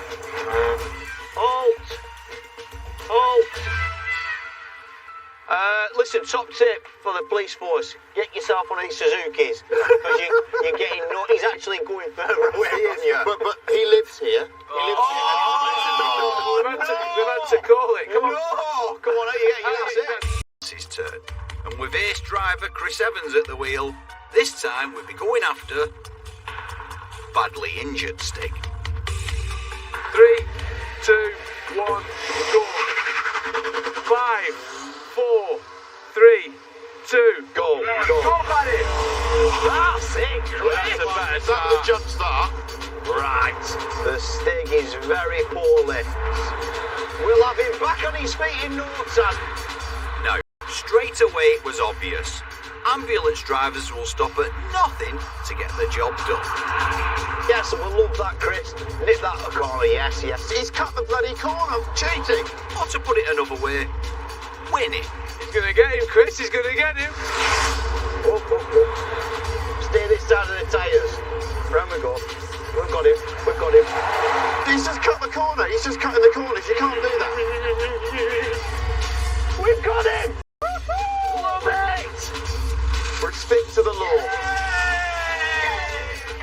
Halt! Listen, top tip for the police force. Get yourself one of these Suzukis. Because you're getting he's actually going further away than you. But he lives here. We've had to call it. Come on. No! Come on, that's it. It's his turn. And with ace driver Chris Evans at the wheel, this time we'd be going after badly injured Stig. 3, 2, 1, go. 5, 4, 3, 2, go. Go, buddy. That's it, Chris. That's a better That was a start. jump start. Right. The Stig is very poorly. We'll have him back on his feet in no time. Now, straight away it was obvious. Ambulance drivers will stop at nothing to get the job done. Yes, we'll love that, Chris. Nip that corner, yes. He's cut the bloody corner. Cheating. Or to put it another way, winning. He's going to get him, Chris. He's going to get him. Oh. Stay this side of the tyres. Round we go. We've got him. He's just cut the corner. He's just cutting the corners. You can't do that. We've got him! Love it! Stick to the law.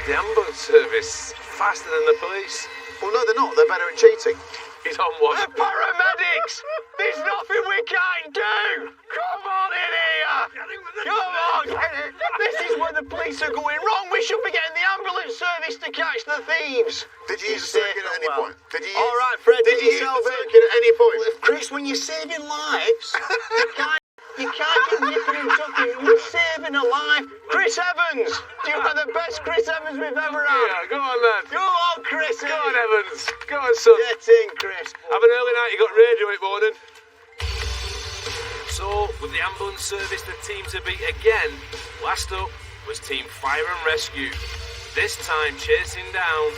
The ambulance service faster than the police. Well, no, they're not. They're better at cheating. He's on one. The paramedics! There's nothing we can't do! Come on in here! Come on! This is where the police are going wrong. We should be getting the ambulance service to catch the thieves. Did you use the circuit at any point? All right, Fred, Did you use the circuit at any point? Chris, when you're saving lives, you can't get nipping and tucking. You're saving a life. Chris Evans! You are the best Chris Evans we've ever had. Yeah, go on, lad. Go on, Chris. Go on, Evans. Go on, son. Get in, Chris. Have an early night. You got radio at morning. So, with the ambulance service the team to beat again, last up was Team Fire and Rescue. This time chasing down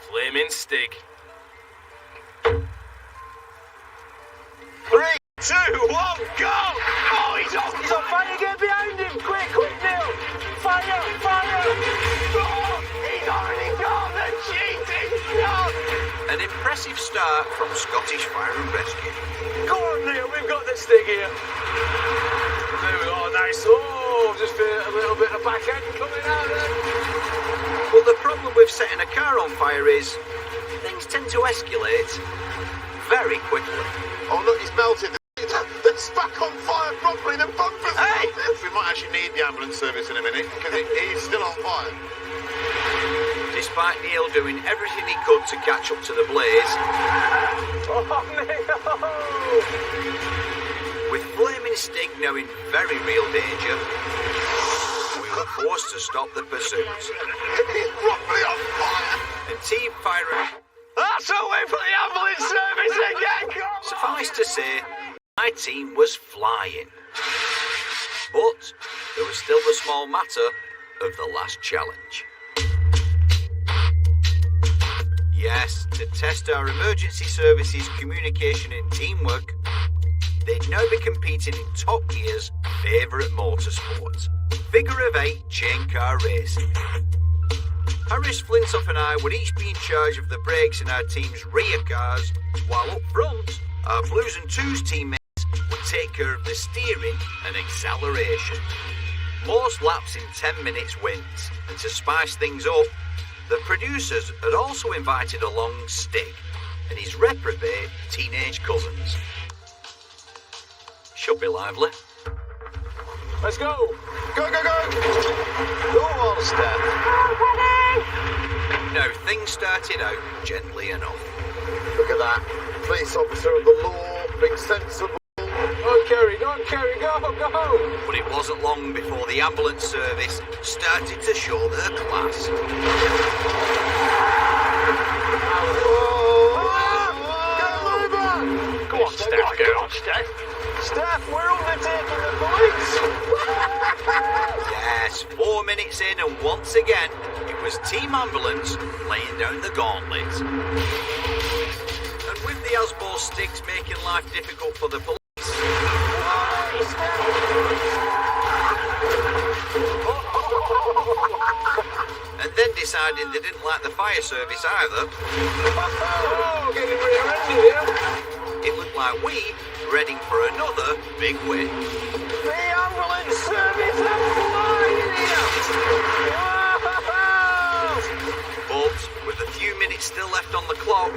Flaming Stig. 3, 2, 1, go! Oh, he's on fire! Get behind him! Quick, Neil! Fire! Oh, he's already got the cheating shot! An impressive start from Scottish Fire and Rescue. Go on, Neil, we've got the Stig here. There we go, nice. Oh, just a little bit of back end coming out there. But the problem with setting a car on fire is things tend to escalate very quickly. Oh, look, he's melted. They're stuck on fire properly. The bumpers. Hey! We might actually need the ambulance service in a minute because he's still on fire. Despite Neil doing everything he could to catch up to the blaze, with Flaming Stig knowing very real danger, we were forced to stop the pursuit. He's properly on fire! And Team Fire... That's a way for the ambulance service again! Suffice to say, my team was flying. But there was still the small matter of the last challenge. Yes, to test our emergency services communication and teamwork, they'd now be competing in Top Gear's favourite motorsport, figure of 8 chain car racing. Harris, Flintoff and I would each be in charge of the brakes in our team's rear cars, while up front, our Blues and Twos teammates would take care of the steering and acceleration. Most laps in 10 minutes wins, and to spice things up, the producers had also invited along Stig and his reprobate teenage cousins. Should be lively. Let's go! Go, go, go! Go on, Steph. Now, things started out gently enough. Look at that. Police officer of the law, being sensible. Go, Kerry, go, go! But it wasn't long before the ambulance service started to show their class. Go on, Steph, get on, Steph. Steph, we're undertaking the police. Yes, 4 minutes in, and once again, it was Team Ambulance laying down the gauntlet. And with the Asbo sticks making life difficult for the police, and then deciding they didn't like the fire service either, Getting rear-ended here. it looked like we were heading for another big win. The ambulance service are flying here. But with a few minutes still left on the clock,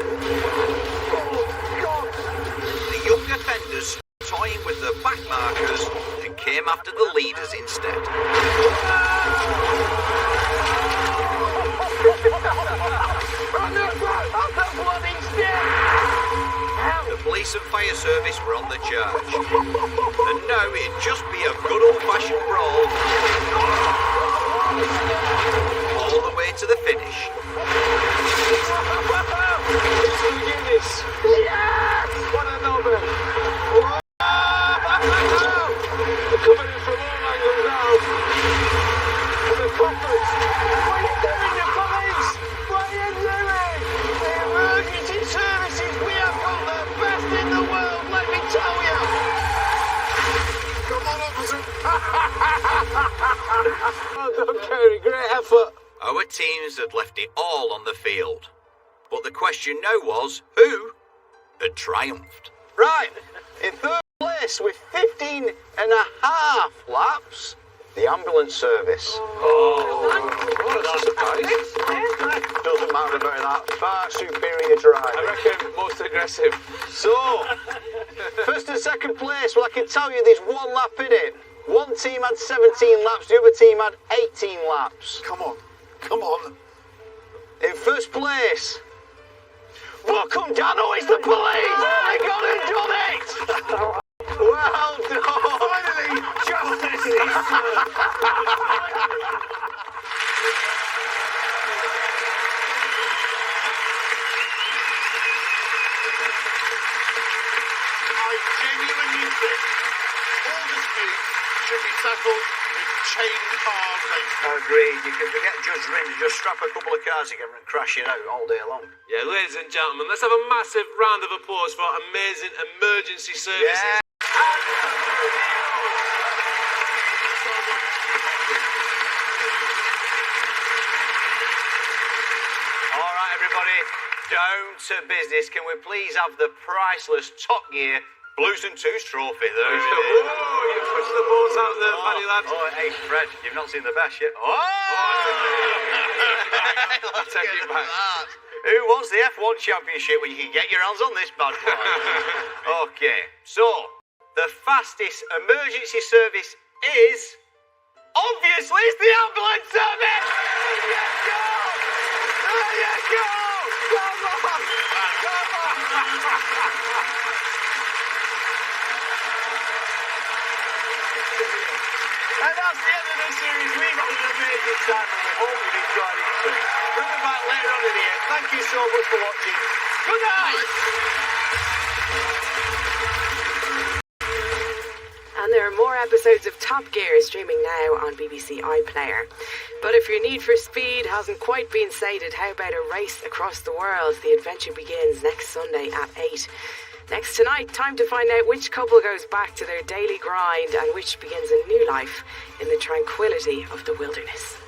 the young offenders stopped toying with their back markers and came after the leaders instead. The police and fire service were on the charge. And now it'd just be a good old-fashioned brawl all the way to the finish. Yes! What a novel! They're coming in from all angles now. The coppers! What are you doing, the police? What are you doing? The emergency services, we have got the best in the world, let me tell you! Come on, officer! Well done, Kerry, great effort. Our teams had left it all on the field. But the question now was, who had triumphed? Right, in third place with 15 and a half laps, the ambulance service. What a surprise. Doesn't matter about that. Far superior drive. I reckon most aggressive. So, first and second place, well, I can tell you there's one lap in it. One team had 17 laps, the other team had 18 laps. Come on, come on. In first place, welcome, Dano, it's the police! They got and done it! Well done! Finally, justice is served. I genuinely think all disputes should be settled with chain car racing. Agreed. You can forget Judge Rinn and just strap a couple of cars together and crash it out all day long. Yeah, ladies and gentlemen, let's have a massive round of applause for our amazing emergency services. All right, everybody, down to business. Can we please have the priceless Top Gear Blues and Twos trophy? There it is. Oh, you pushed the balls out there, Paddy lad. Oh, hey, Fred, you've not seen the best yet. Oh! I'll take it back. Who wants the F1 championship when you can get your hands on this bad boy? Okay, so the fastest emergency service is obviously it's the ambulance service. Yes, go! There you go! Come on! Come on! And that's the end of this series. We've had an amazing time and we hope you've enjoyed it too. We'll be back later on in the year. Thank you so much for watching. Good night! And there are more episodes of Top Gear streaming now on BBC iPlayer. But if your need for speed hasn't quite been sated, how about a race across the world? The adventure begins next Sunday at 8. Next tonight, time to find out which couple goes back to their daily grind and which begins a new life in the tranquility of the wilderness.